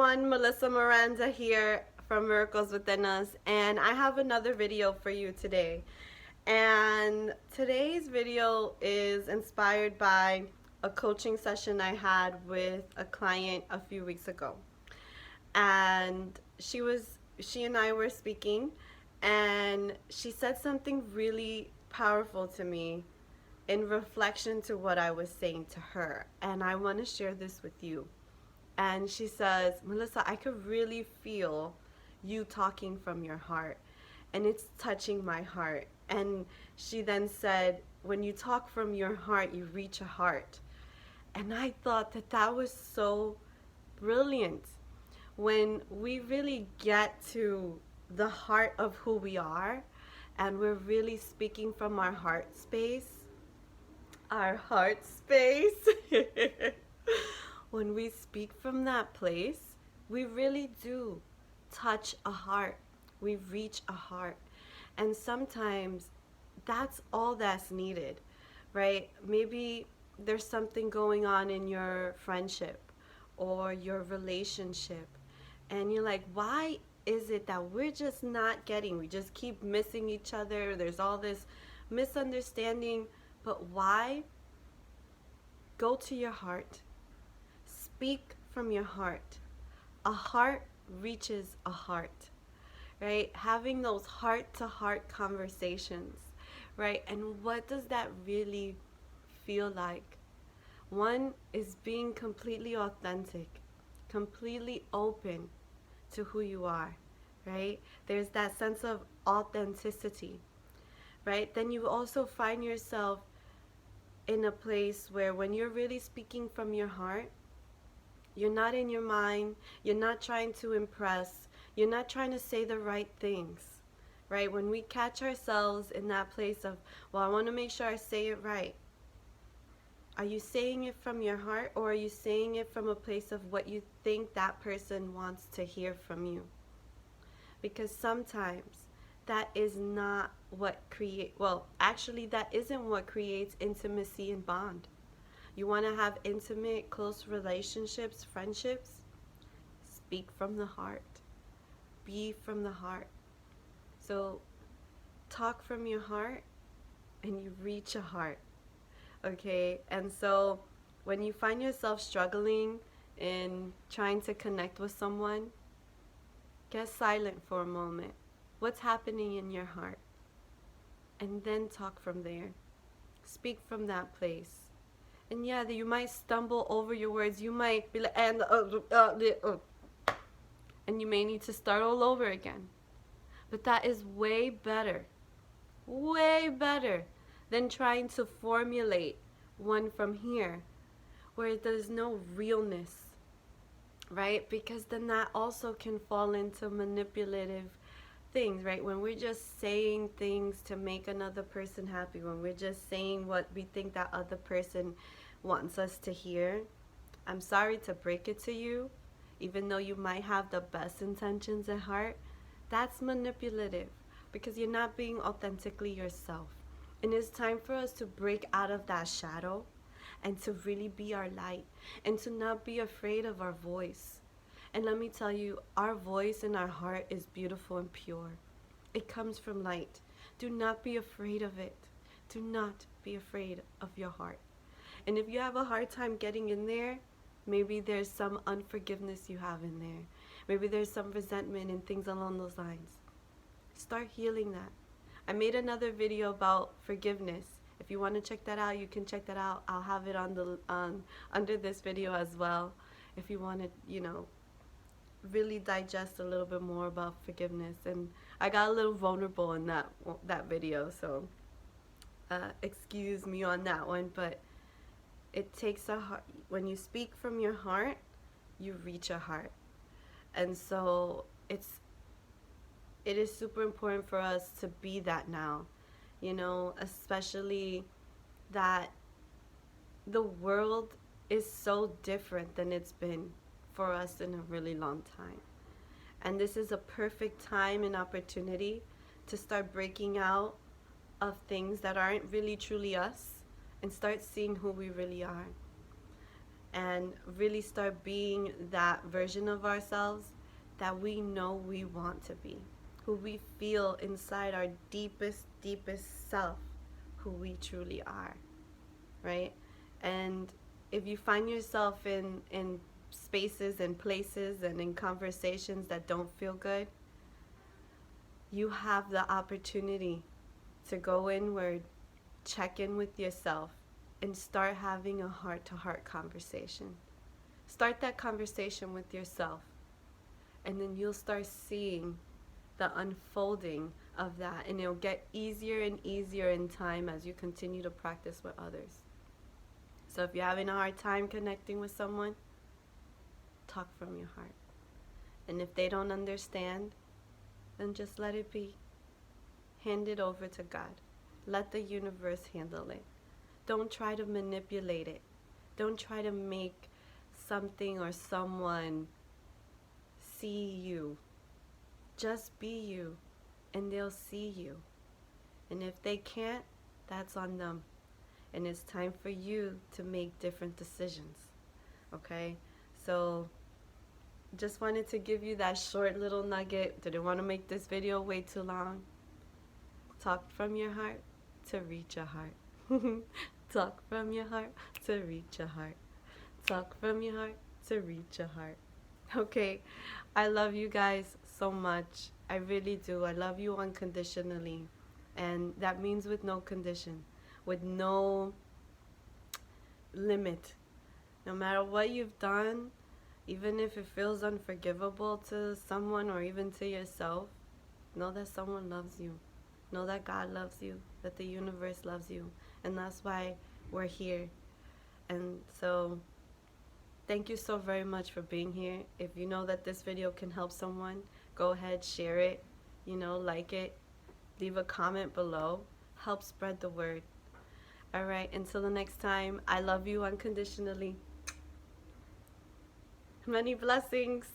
everyone, Melissa Miranda here from Miracles Within Us, and I have another video for you today. And today's video is inspired by a coaching session I had with a client a few weeks ago. And she and I were speaking, and she said something really powerful to me in reflection to what I was saying to her, and I want to share this with you. And she says, Melissa, I could really feel you talking from your heart, and it's touching my heart. And she then said, when you talk from your heart, you reach a heart. And I thought that that was so brilliant. When we really get to the heart of who we are, and we're really speaking from our heart space. When we speak from that place, we really do touch a heart. We reach a heart. And sometimes that's all that's needed, right? Maybe there's something going on in your friendship or your relationship, and you're like, why is it that we're just not getting? We just keep missing each other. There's all this misunderstanding. But why? Go to your heart. Speak from your heart. A heart reaches a heart, right? Having those heart-to-heart conversations, right? And what does that really feel like? One is being completely authentic, completely open to who you are, right? There's that sense of authenticity, right? Then you also find yourself in a place where when you're really speaking from your heart, you're not in your mind, you're not trying to impress, you're not trying to say the right things, right? When we catch ourselves in that place of, well, I want to make sure I say it right. Are you saying it from your heart, or are you saying it from a place of what you think that person wants to hear from you? Because sometimes that is not what actually that isn't what creates intimacy and bond. You want to have intimate, close relationships, friendships? Speak from the heart. Be from the heart. So talk from your heart and you reach a heart. Okay? And so when you find yourself struggling in trying to connect with someone, get silent for a moment. What's happening in your heart? And then talk from there. Speak from that place. And yeah, you might stumble over your words. You might be like, and you may need to start all over again. But that is way better than trying to formulate one from here where there's no realness, right? Because then that also can fall into manipulative things, right? When we're just saying things to make another person happy, when we're just saying what we think that other person wants us to hear, I'm sorry to break it to you, even though you might have the best intentions at heart, that's manipulative because you're not being authentically yourself. And it's time for us to break out of that shadow and to really be our light and to not be afraid of our voice. And let me tell you, our voice and our heart is beautiful and pure. It comes from light. Do not be afraid of it. Do not be afraid of your heart. And if you have a hard time getting in there, maybe there's some unforgiveness you have in there. Maybe there's some resentment and things along those lines. Start healing that. I made another video about forgiveness. If you want to check that out, you can check that out. I'll have it under this video as well. If you want to, really digest a little bit more about forgiveness. And I got a little vulnerable in that video, so excuse me on that one. But it takes a heart. When you speak from your heart, you reach a heart. And so it is super important for us to be that now, especially that the world is so different than it's been for us in a really long time. And this is a perfect time and opportunity to start breaking out of things that aren't really truly us and start seeing who we really are. and really start being that version of ourselves that we know we want to be, who we feel inside our deepest, deepest self, who we truly are, right? And if you find yourself in spaces and places and in conversations that don't feel good, you have the opportunity to go inward, check in with yourself, and start having a heart-to-heart conversation. Start that conversation with yourself, and then you'll start seeing the unfolding of that, and it'll get easier and easier in time as you continue to practice with others. So if you're having a hard time connecting with someone, talk from your heart. And if they don't understand, then just let it be. Hand it over to God. Let the universe handle it. Don't try to manipulate it. Don't try to make something or someone see you. Just be you, and they'll see you. And if they can't, that's on them. And it's time for you to make different decisions. Okay? So just wanted to give you that short little nugget. Didn't want to make this video way too long. Talk from your heart to reach your heart. Talk from your heart to reach your heart. Talk from your heart to reach your heart. Okay, I love you guys so much. I really do. I love you unconditionally. And that means with no condition, with no limit. No matter what you've done, even if it feels unforgivable to someone or even to yourself, know that someone loves you. Know that God loves you, that the universe loves you. And that's why we're here. And so thank you so very much for being here. If you know that this video can help someone, go ahead, share it, like it, leave a comment below, help spread the word. All right, until the next time, I love you unconditionally. Many blessings.